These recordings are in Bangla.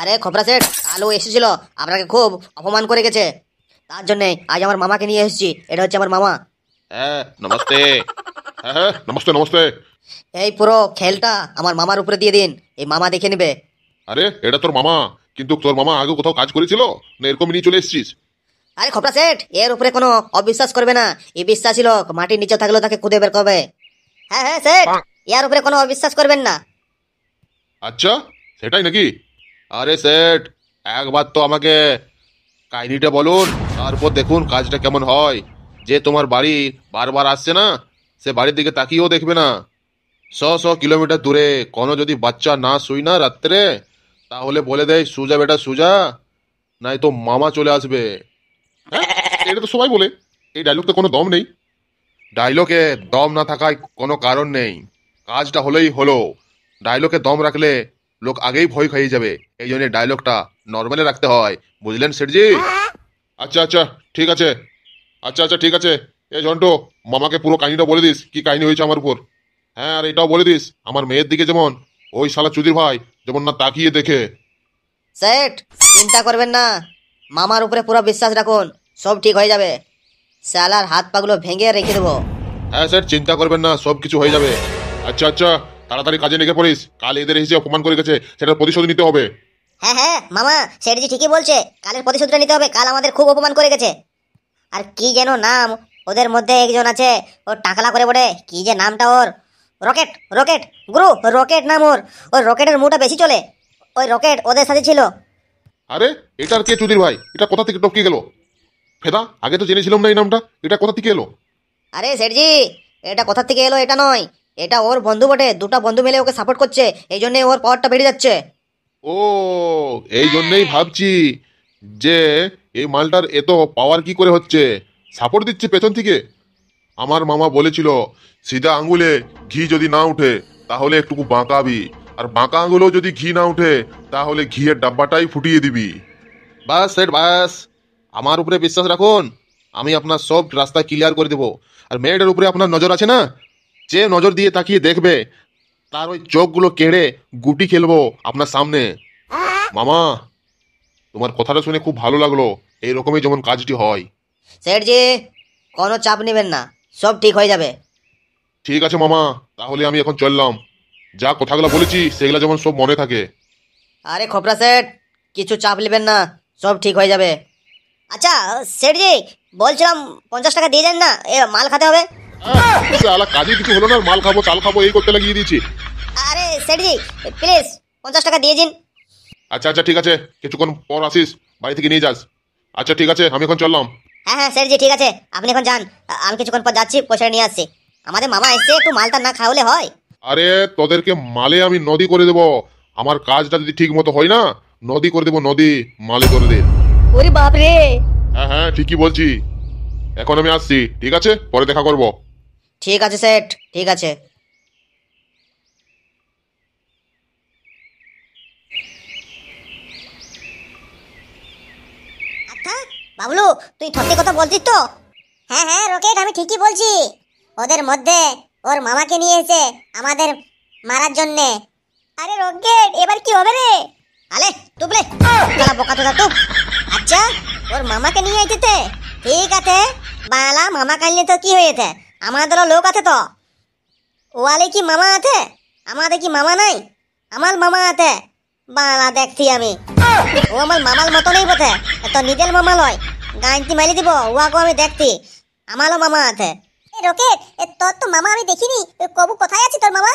আরে খোপরা সেট, কালু এসেছিল, আপনাকে খুব অপমান করে গেছে, তার জন্য আজ আমার মামাকে নিয়ে এসেছি। এটা হচ্ছে আমার মামা। হ্যাঁ নমস্তে। হ্যাঁ নমস্তে নমস্তে। এই পুরো খেলটা আমার মামার উপরে দিয়ে দিন, এই মামা দেখে নেবে। আরে এটা তোর মামা, কিন্তু তোর মামা আগে কোথাও কাজ করেছিল না এরকম নিয়ে চলে এসেছিস? আরে খোপরা সেট, এর উপরে কোনো অবিশ্বাস করবে না। এই বিশ্বাসী লোক মাটির নিচে থাকলেও তাকে খুদে বের করবে। হ্যাঁ হ্যাঁ সেট, এর উপরে কোনো অবিশ্বাস করবেন না। আচ্ছা সেটাই নাকি? আরে সেট, একবার তো আমাকে কাহিনীটা বলুন, তারপর দেখুন কাজটা কেমন হয়। যে তোমার বাড়ি বারবার আসছে না, সে বাড়ির দিকে তাকিয়েও দেখবে না। 100 কিলোমিটার দূরে কোনো যদি বাচ্চা না শুই না রাত্রে, তাহলে বলে দেয় সুজা বেটা সুজা, নাই তো মামা চলে আসবে। হ্যাঁ, এটা তো সবাই বলে। এই ডায়লগটা কোনো দম নেই। ডায়লগে দম না থাকায় কোনো কারণ নেই, কাজটা হলেই হলো। ডায়লগে দম রাখলে লোক আগেই ভয় খেয়ে যাবে, এই জন্য ডায়লগটা নর্মালে রাখতে হয়, বুঝলেন সেটজি? আচ্ছা আচ্ছা ঠিক আছে, আচ্ছা আচ্ছা ঠিক আছে। এ ঝন্টু, মামাকে পুরো কাহিনীটা বলে দিস, কি কাহিনী হয়েছে আমার উপর। হ্যাঁ আর এটাও বলে দিস, আমার মেয়ের দিকে যেমন ওই শালা চুদির ভাই যেমন না তাকিয়ে দেখে। সেট, চিন্তা করবেন না, মামার উপরে পুরো বিশ্বাস রাখুন, সব ঠিক হয়ে যাবে। শালার হাত পাগুলো ভেঙে রেখে দেবো। হ্যাঁ স্যার, চিন্তা করবেন না, সব কিছু হয়ে যাবে। আচ্ছা আচ্ছা, তাড়াতাড়ি কাজে লেগে পড়িস, কাল এদের এসে অপমান করে গেছে, সেটার প্রতিশোধ নিতে হবে। হ্যাঁ হ্যাঁ মামা, সেটজি ঠিকই বলছে, কালের প্রতিশোধটা নিতে হবে। কাল আমাদের খুব অপমান করে গেছে। আর কি যেন নাম, ওদের মধ্যে একজন আছে, ও টাকলা করে বলে, কি যে নামটা ওর, রকেট, রকেট গুরু, রকেট নাম ওর। ওই রকেটের মুটা বেশি চলে, ওই রকেট ওদের সাথে ছিল। আরে এটার কে চুদির ভাই? এটা কোথা থেকে টপকে গেল? ফেদা, আগে তো জেনেছিলাম না এই নামটা, এটা কোথা থেকে এলো? আরে সেটজি, এটা কোথা থেকে এলো এটা নয়, এটা ওর বন্ধু বটে। দুটো বন্ধু মিলে ওকে সাপোর্ট করছে, এই জন্য ওর পাওয়ারটা বেড়ে যাচ্ছে। ও, এই জন্যই ভাবছি যে এই মালটার এত পাওয়ার কি করে হচ্ছে, সাপোর্ট দিচ্ছে পেছন থেকে। আমার মামা বলেছিল সিধা আঙ্গুলে ঘি যদি না উঠে তাহলে একটুকু বাঁকাবি, আর বাঁকা আঙ্গুলেও যদি ঘি না উঠে তাহলে ঘিয়ের ডাব্বাটাই ফুটিয়ে দিবি। বাস সেট বাস, আমার উপরে বিশ্বাস রাখুন, আমি আপনার সব রাস্তা ক্লিয়ার করে দেবো। আর মেয়েটার উপরে আপনার নজর আছে না, যে নজর দিয়ে তাকিয়ে দেখবে তার ওই চোখগুলো কেড়ে গুটি খেলবো আপনার সামনে। মামা, তোমার কথাটা শুনে খুব ভালো লাগলো, এইরকমই যেমন কাজটি হয়। সেটজি, কোনো চাপ নেবেন না, সব ঠিক হয়ে যাবে। ঠিক আছে মামা, তাহলে আমি এখন চললাম। যা কথাগুলো বলেছি সেগুলো যেমন সব মনে থাকে। আরে খোপরা সেট, কিছু চাপ নেবেন না, সব ঠিক হয়ে যাবে। আচ্ছা সেটজি, বলছিলাম 50 টাকা দিয়ে দেন না, এ মাল খেতে হবে। শালা কাজে কিছু হলো না, মাল খাবো চাল খাবো এই করতে লাগিয়ে দিয়েছি। আরে সেটজি, প্লিজ 50 টাকা দিয়ে দিন। আচ্ছা আচ্ছা ঠিক আছে, কিছুক্ষণ পর আসিস, বাড়ি থেকে নিয়ে যাস। আচ্ছা ঠিক আছে, আমি এখন চললাম। হ্যাঁ হ্যাঁ সেটজি, ঠিক আছে, আপনি এখন যান, আমি কিছুক্ষণ পর যাচ্ছি, পয়সা নিয়ে আসছি। আমাদের মামা এসে একটু মালটা না খাওয়ালে হয়। আরে তোদেরকে মালে আমি নদী করে দেবো, আমার কাজটা যদি ঠিক মতো হয় না, নদী করে দেবো, নদী মালে করে দে। ওরে বাপ রে! হ্যাঁ হ্যাঁ ঠিকই বলছি। এখন আমি আসছি, ঠিক আছে, পরে দেখা করবো। ঠিক আছে সেট, ঠিক আছে। আচ্ছা বাবলু, তুই সত্যি কথা বলছিস তো? হ্যাঁ হ্যাঁ রকেট, আমি ঠিকই বলছি। ওদের মধ্যে ওর মামাকে নিয়ে এসে আমাদের মারার জন্যে। আরে রকেট, এবার কি হবে রে? আলে তুবলে শালা বোকা তোদা তুই। আচ্ছা, ওর মামাকে নিয়ে এসেছে, ঠিক আছে। বালা মামা কাইলে তো কি হয়েছে, আমাদেরও লোক আছে তো। ওয়ালে কি মামা আছে? আমাদের কি মামা নাই? আমার মামা আছে। বালা দেখছি আমি, ও আমার মামার মতো নেই বটে, তো নিজের মামা লয়। গাঁটি মারি দিব, ওয়াকে আমি দেখছি, আমারও মামা আছে। রকেট, তোর তো মামা আমি দেখিনি, কবু কোথায় আছে তোর মামা?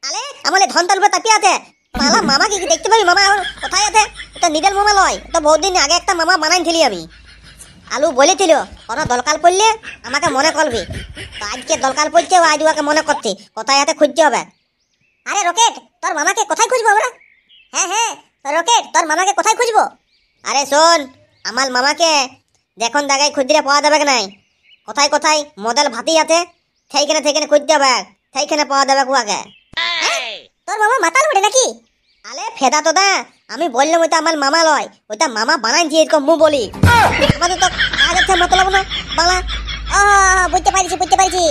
আলে আমলে ধন তালবে তাপিয়ে আছে। মালা মামা কি দেখতে পাবি, মামা কোথায় আছে? তো নিজের মামা লয়, তো বহুদিন আগে একটা মামা বানাইছিলি আমি। আলু বলেছিল কোনো দরকার পড়লে আমাকে মনে করবি, তো আজকে দরকার পড়ছে, আজ ওকে মনে করছি, কোথায় আছে খুঁজতে হবে। আরে রকেট, তোর মামাকে কোথায় খুঁজবো আমরা? হ্যাঁ হ্যাঁ রকেট, তোর মামাকে কোথায় খুঁজবো? আরে শোন, আমার মামাকে দেখুন জায়গায় খুঁজলে পাওয়া যাবে নাই। কোথায় কোথায় মডেল ভাতি আছে, সেইখানে সেইখানে খুঁজতে হবে, সেইখানে পাওয়া যাবে কুয়াকে। তোর মামা মাতাল ওঠে নাকি? আলে ফেদা তোদা, আমি বললাম ওইটা আমার মামা লয়, ওইটা মামা বানাইছি, এরকম মু বলি। আমাদের তো কাজ আছে মতলব না বাংলা। বুঝতে পারছি বুঝতে পারছি।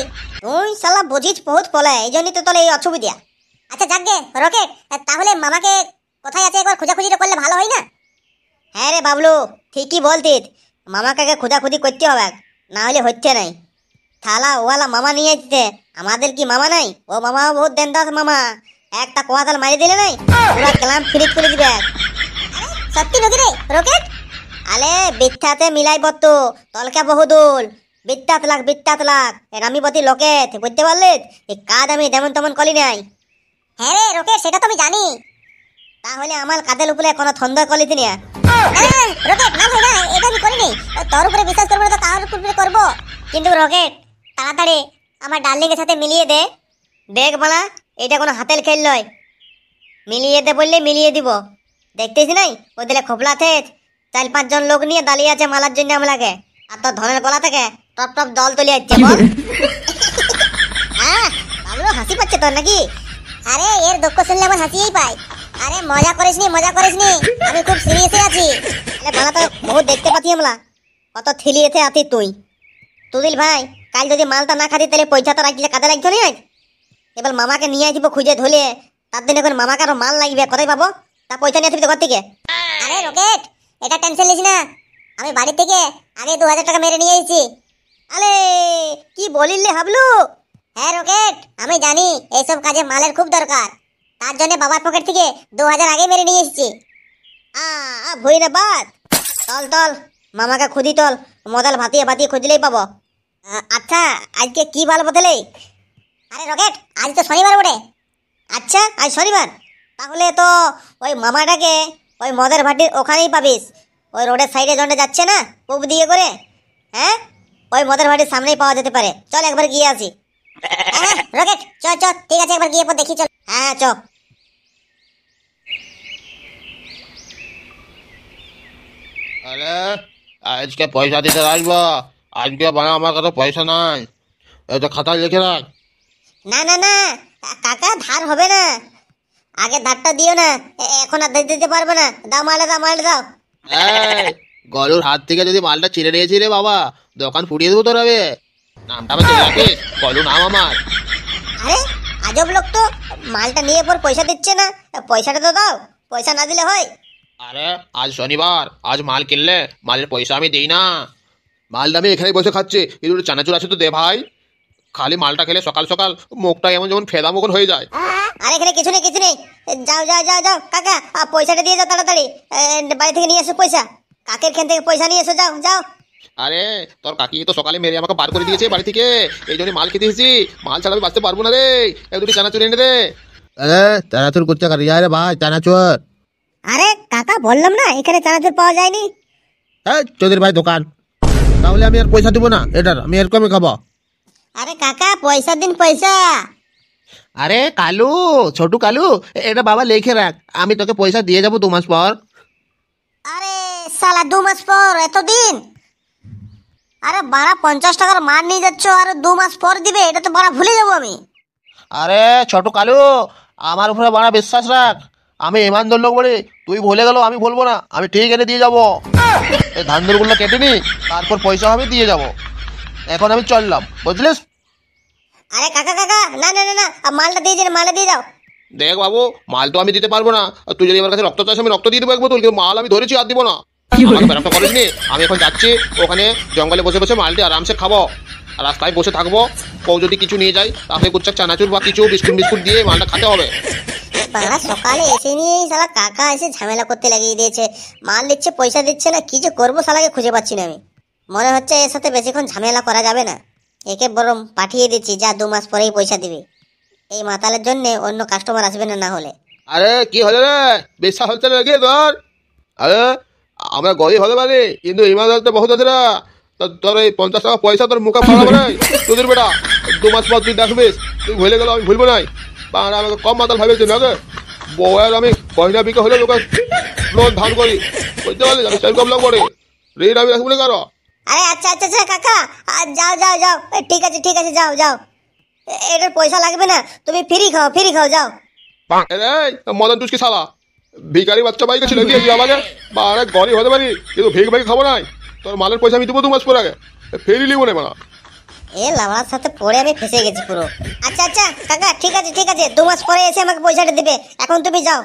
তুই শালা বুঝিস বহুত ফলে, এই জন্যই তো তোর এই অসুবিধা। আচ্ছা যাকগে রকেট, তাহলে মামাকে কোথায় আছে একবার খোঁজাখুঁজিটা করলে ভালো হয় না? হ্যাঁ রে বাবলু, ঠিকই বলতিস। মামাকে খোঁজাখুঁজি করতে হবে, না হলে হচ্ছে নাই। থালা ওয়ালা মামা নিয়ে আসছে, আমাদের কি মামা নাই? ও মামা বহুত দেনদাস মামা, একটা কোয়াতাল মারি দিলে নাই পুরা ক্লাম ফ্রিজ করে দিবে। সত্যি নাকি রে রকেট? আলে বিচ্ছাতে মিলাই বত্তু তলকে বহুদুল, বিত্তাত লাখ আমি বতি লোকেত, বুঝতে পারলি? এই কাজ আমি যেমন তেমন করি নাই। হ্যাঁ রে রকেট, সেটা তো আমি জানি। তাহলে আমার কাদের উপরে কোনো সন্দেহ করিস না? রকেট না ভাই না, এটা আমি করিনি। তোর উপরে বিশ্বাস করবো না তো কার উপরে করবো? কিন্তু রকেট, তাড়াতাড়ি আমার ডার্লিং এর সাথে মিলিয়ে দে। দেখ মালা, এটা কোনো হাতের খেল নয়। মিলিয়ে দে বললে মিলিয়ে দিব। দেখতেছি নাই ওদের খোপলাতে 4-5 জন লোক নিয়ে দাঁড়িয়ে আছে মালার জন্য আমলাকে, আর তোর ধনের গলা থেকে টপ টপ জল তুলে যাচ্ছে বল। হ্যাঁ, বাবলু হাসি পাচ্ছে তোর নাকি? আরে এর দুঃখ শুনলে আমার হাসিই পায়। আরে মজা করিসনি, আমি খুব সিরিয়াসে আছি। আরে মালা তো বহুত দেখতে পাচ্ছি আমলা, কত থিলিয়েতে আতি তুই। তুদিল ভাই, কাল যদি মালটা না খাতি তাহলে পয়সা তো রাখলে কাজে লাগতো না। এবার মামাকে নিয়ে আসবো খুঁজে ধুলে, তার দিন এখন মামাকে আরো মাল লাগবে, কোথায় পাবো? তা পয়সা নিয়ে আসবি তো ঘর থেকে। আরে রকেট, এটা টেনশন নিস না, আমি বাড়ি থেকে আগে 2000 টাকা মেরে নিয়ে এসেছি। আরে কি বলিলে হাবলু? হ্যাঁ রকেট, আমি জানি এইসব কাজে মালের খুব দরকার, তার জন্য বাবার পকেট থেকে 2000 আগে মেরে নিয়ে এসেছি। ভুই না বাদ। তল মামাকে খুঁজি, তল মদাল ভাতিয়ে খুঁজলেই পাবো। আচ্ছা আজকে কি বাল বদলে? আরে রকেট, আজ তো শনিবার বটে। আচ্ছা আজ শনিবার, তাহলে তো ওই মামাটাকে ওই মদের ভাটির ওখানেই পাবিস। ওই রোডের সাইডে জন্ডে যাচ্ছে না পূব দিকে করে, হ্যাঁ ওই মদের ভাটির সামনেই পাওয়া যেতে পারে। চল একবার গিয়ে আসি। হ্যাঁ রকেট, চ ঠিক আছে, একবার গিয়ে পর দেখি চল। হ্যাঁ চ। আরে আজকে পয়সা দিতে আসবো, আজকে বানা আমার কাছে পয়সা নাই, এটা খাতায় লিখে রাখ। না কাকা, ধার হবে না, আগে ধারটা দিও না, এখন আর দিতে পারবো না। দাও মালে দাও। এই, গলুর হাত থেকে যদি মালটা ছিঁড়ে নিয়েছি রে বাবা, দোকান ফুটিয়ে দেবো তোর হবে। নামটা আমার চেনে রাখিস, গলু নাম আমার। আরে আজব লোক তো, মালটা নিয়ে পর পয়সা দিচ্ছে না। পয়সাটা তো দাও, পয়সা না দিলে হয়? আরে আজ শনিবার, আজ মাল কিনলে মালের পয়সা আমি দিই না। মালটা আমি এখানে বসে খাচ্ছি, কিন্তু চানাচুর আছে তো দে ভাই। খালি মালটা খেলে সকাল সকাল মুখটা এমন যেমন ফেদা মকন হয়ে যায়। আরে এখানে কিছু নেই যাও কাকা, পয়সাটা দিয়ে যাও তাড়াতাড়ি। বাড়ি থেকে নিয়ে এসো পয়সা, কাকের খান থেকে পয়সা নিয়ে এসো, যাও। আরে তোর কাকি তো সকালে মেরে আমাকে বার করে দিয়েছে বাড়ি থেকে, এই জন্য মাল খেতে এসেছি। মাল ছাড়া আমি বাঁচতে পারবো না রে, দুটি চানাচুর এনে দে। আরে চানাচুর করতে কারি যায় রে ভাই, চানাচুর। আরে কাকা বললাম না এখানে চানাচুর পাওয়া যায়নি। হ্যাঁ চৌধুরী ভাই দোকান, তাহলে আমি আর পয়সা দিব না, এটার আমি এরকমই খাবো। আরে কাকা পয়সা দিন, পয়সা। আরে কালু, ছোটু কালু, এটা বাবা লিখে রাখ, আমি তোকে পয়সা দিয়ে যাবো 2 মাস পর। আরে সালা 2 মাস পর, এতদিন? আরে বাড়া 50 টাকার মাল নিয়ে যাচ্ছ আর 2 মাস পর দিবে, এটা তো বাড়া ভুলে যাবো আমি। আরে ছোট কালু, আমার উপরে বড় বিশ্বাস রাখ, আমি ইমানদার লোক বলে, তুই ভুলে গেল আমি ভুলবো না, আমি ঠিক এনে দিয়ে যাবো। এই ধান দরগুলো কেটে নি, তারপর পয়সা হবে দিয়ে যাবো। এখন আমি চললাম, বুঝলিস? আরে কাকা না, মালটা দিয়ে যাও। দেখ বাবু, মাল তো আমি দিতে পারবো না, আর তুই যদি আমার কাছে রক্ত চাস আমি রক্ত দিয়ে দেবো এক বোতল, কিন্তু মাল আমি ধরেছি আর দিব না। আমাকে ব্যাপারটা করিসনি, আমি এখন যাচ্ছি ওখানে জঙ্গলে বসে বসে মালটি আরামসে খাবো, আর রাস্তায় বসে থাকবো। কেউ যদি কিছু নিয়ে যায় তাহলে কুচ্চাক চানাচুর বা কিছু বিস্কুট দিয়ে মালটা খেতে হবে। বাড়া সকালে এসে নিয়েই শালা কাকা এসে ঝামেলা করতে লাগিয়ে দিয়েছে। মাল দিচ্ছে, পয়সা দিচ্ছে না, কি যে করবো শালাকে খুঁজে পাচ্ছি না আমি। মনে হচ্ছে এর সাথে বেশিক্ষণ ঝামেলা করা যাবে না, একে বরং পাঠিয়ে দিচ্ছি, যা 2 মাস পরেই পয়সা দিবি। এই মাতালের জন্য অন্য কাস্টমার আসবে না হলে। আরে কি হলো রে, বিশ্বাস হচ্ছে না নাকি তোর? আরে আমরা গরিব হতে পারি, কিন্তু ইমানদার তো বহুত আছে না। তোর এই 50 টাকা পয়সা তোর মুখে ফাড়াবো না তোদের বেটা। 2 মাস পর তুই দেখবিস, তুই ভুলে গেল আমি ভুলবো নাই। বাংলা আমাকে কম মাতাল ভাবেছি না গে, বউয়ের আমি গয়না বিকে হলে লোকের লোন ধান করি, বুঝতে পারলি? আমি সেরকম লোক বলে ঋণ আমি রাখবো না কারো। আরে আচ্ছা কাকা, যাও। ঠিক আছে যাও। এটার পয়সা লাগবে না, তুমি ফ্রি খাও, যাও। মদন তুই কি শালা ভিখারি বাচ্চা ভাই ছিল কি আমাকে? বাড়া গরিব হতে পারি, কিন্তু ভিক ভাই খাবো নাই। তোর মালের পয়সা আমি দেবো 2 মাস পর আগে, ফেরি লিবো না মানা। এ লাভার সাথে পড়ে আমি ফেসে গেছি পুরো। আচ্ছা কাকা, ঠিক আছে 2 মাস পরে এসে আমাকে পয়সাটা দিবে, এখন তুমি যাও।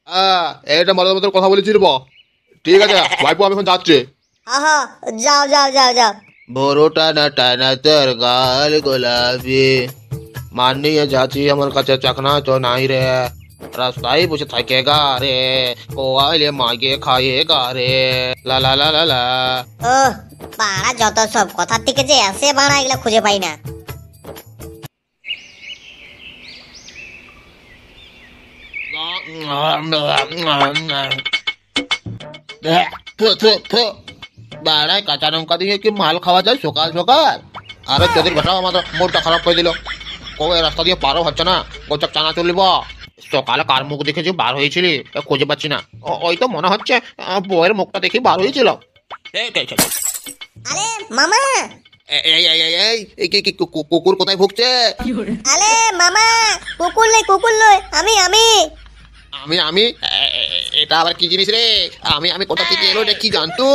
এটা মালার মতো কথা বলেছি রে বা। ঠিক আছে ভাইপো, আমি এখন যাচ্ছি। আহা, যাও যাও যাও যাও। বড় টানা টানা তোর গাল গোলাপি, মান নিয়ে যাচ্ছি আমার কাছে চাকনা তো নাই রে, রাস্তায় বসে থাকে গা রে, কোয়াইলে মাগে খায়ে গা রে, লা লা লা লা লা। ও বাড়া, যত সব কথার থেকে যে আসে বাড়া, এগুলা খুঁজে পাই না। বাড়ায় কাঁচা লঙ্কা দিয়ে কি মাল খাওয়া যায় সকাল সকাল? আরে তোদের ঘটাও আমার মুডটা খারাপ করে দিল। কবে রাস্তা দিয়ে পারও হচ্ছে না, গোচক চানা চলিব। সকালে কার মুখ দেখেছি বার হয়েছিলি খুঁজে পাচ্ছি না। ওই তো মনে হচ্ছে বউয়ের মুখটা দেখি বার হয়েছিল। আরে মামা, কুকুর কোথায় ভুগছে? আরে মামা, কুকুর লই কুকুর লই, আমি আমি আমি আমি এটা আবার কি জিনিস রে? আমি আমি কোথা থেকে এলো এটা কি জানতো?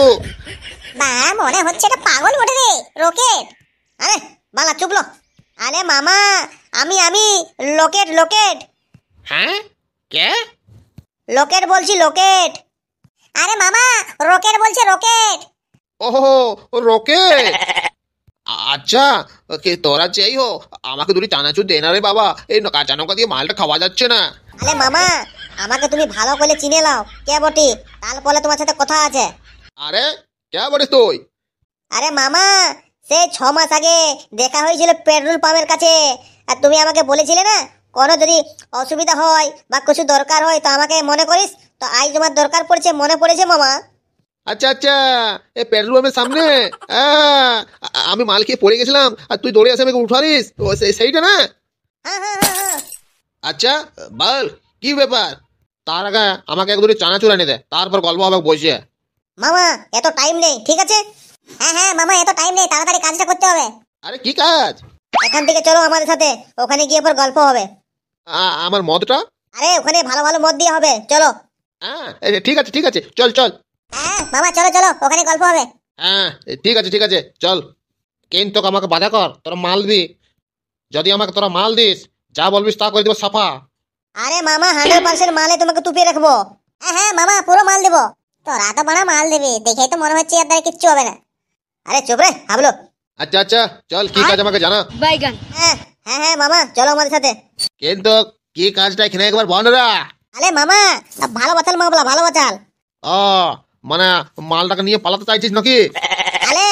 বা মনে হচ্ছে এটা পাগল বটে রে, রকেট। আরে বালা চুপলো। আরে মামা, আমি লকেট লকেট হ্যাঁ কে? লকেট বলছি, লকেট। আরে মামা, রকেট বলছে, রকেট। ওহো, রকেট। আচ্ছা, কে তোরা চাই হো, আমাকে দুটি চানাচুর দে না রে বাবা, এই কাঁচা লঙ্কা দিয়ে মালটা খাওয়া যাচ্ছে না। আরে মামা, আমাকে তুমি ভালো করে চিনে নাও কে বটি, তারপরে তোমার সাথে কথা আছে। আরে কে বলিস তুই? আরে মামা, সেই 6 মাস আগে দেখা হয়েছিল পেট্রোল পাম্পের কাছে, আর তুমি আমাকে বলেছিলে না কোনো যদি অসুবিধা হয় বা কিছু দরকার হয় তো আমাকে মনে করিস। তো আজ তোমার দরকার পড়েছে, মনে পড়েছে মামা। আচ্ছা আচ্ছা, এই পেট্রোল পাম্পের সামনে আমি মাল খেয়ে পড়ে গেছিলাম আর তুই দৌড়ে আসে আমাকে উঠারিস, সেইটা না? হ্যাঁ হ্যাঁ হ্যাঁ হ্যাঁ। আচ্ছা বল কি ব্যাপার? তার আগে আমাকে এক দুটি চানাচুর এনে দে, তারপর গল্প হবে বসে। মামা এত টাইম নেই, ঠিক আছে? হ্যাঁ হ্যাঁ মামা, এত টাইম নেই, তাড়াতাড়ি কাজটা করতে হবে। আরে কি কাজ? এখান থেকে চলো আমাদের সাথে, ওখানে গিয়ে পর গল্প হবে। আমার মদটা? আরে ওখানে ভালো ভালো মদ দিয়ে হবে, চলো। ঠিক আছে ঠিক আছে, চল চল। হ্যাঁ মামা, চলো চলো, ওখানে গল্প হবে। হ্যাঁ ঠিক আছে চল। কিন্তু আমাকে বাধা কর, তোরা মাল দিবি। যদি আমাকে তোরা মাল দিস, যা বলবিস তা করে দিব সাফা। আরে মামা, 100% মালে তোমাকে টুপিয়ে রাখবো। হ্যাঁ হ্যাঁ মামা, পুরো মাল দেবো। তোরা তো বড় মাল দিবি, দেখেই তো মনে হচ্ছে এর দ্বারা কিচ্ছু হবে না। আরে চুপ রে হাবলো। আচ্ছা আচ্ছা চল, কি কাজ আমাকে জানা। বাইগান। হ্যাঁ হ্যাঁ হ্যাঁ মামা, চলো আমাদের সাথে। কিন্তু কি কাজটা এখানে একবার বল রা। আরে মামা, ভালো বাচাল মামলা, ভালো বাচাল। ও মানে মালটাকে নিয়ে পালাতে চাইছিস নাকি? আরে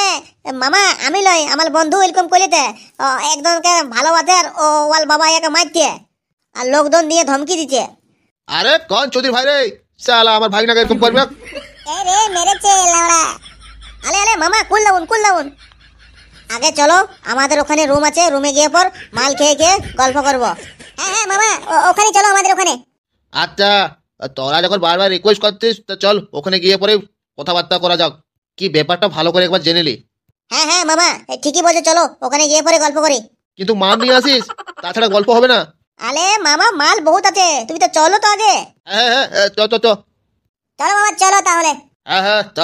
মামা, আমি লই, আমার বন্ধু ওয়েলকাম করিতে একজনকে ভালোবাসার ও ওয়াল বাবা একে মারতে আর লোকজন দিয়ে ধমকি দিচ্ছে। আরে কোন চৌধুরী ভাই রে, শালা আমার ভাই নাকি এরকম করবে? এ রে মেরেছে লাউড়া। আরে আরে মামা, কুল ডাউন। আগে চলো, আমাদের ওখানে রুম আছে, রুমে গিয়ে পর মাল খেয়ে খেয়ে গল্প করবো। হ্যাঁ হ্যাঁ মামা, ওখানে চলো, আমাদের ওখানে। আচ্ছা, তোরা যখন বারবার রিকোয়েস্ট করছিস তো চল ওখানে গিয়ে পরে কথাবার্তা করা যাক। কি ব্যাপারটা ভালো করে একবার জেনে নি। হ্যাঁ হ্যাঁ মামা, ঠিকই বলছো, চলো ওখানে গিয়ে পরে গল্প করি। কিন্তু মাল নিয়ে আসিস, তাছাড়া গল্প হবে না। আরে মামা, মাল বহুত আছে, তুমি তো চলো তো আগে। হ্যাঁ হ্যাঁ, চ চ চ। চলো মামা, চলো তাহলে। হ্যাঁ হ্যাঁ চ।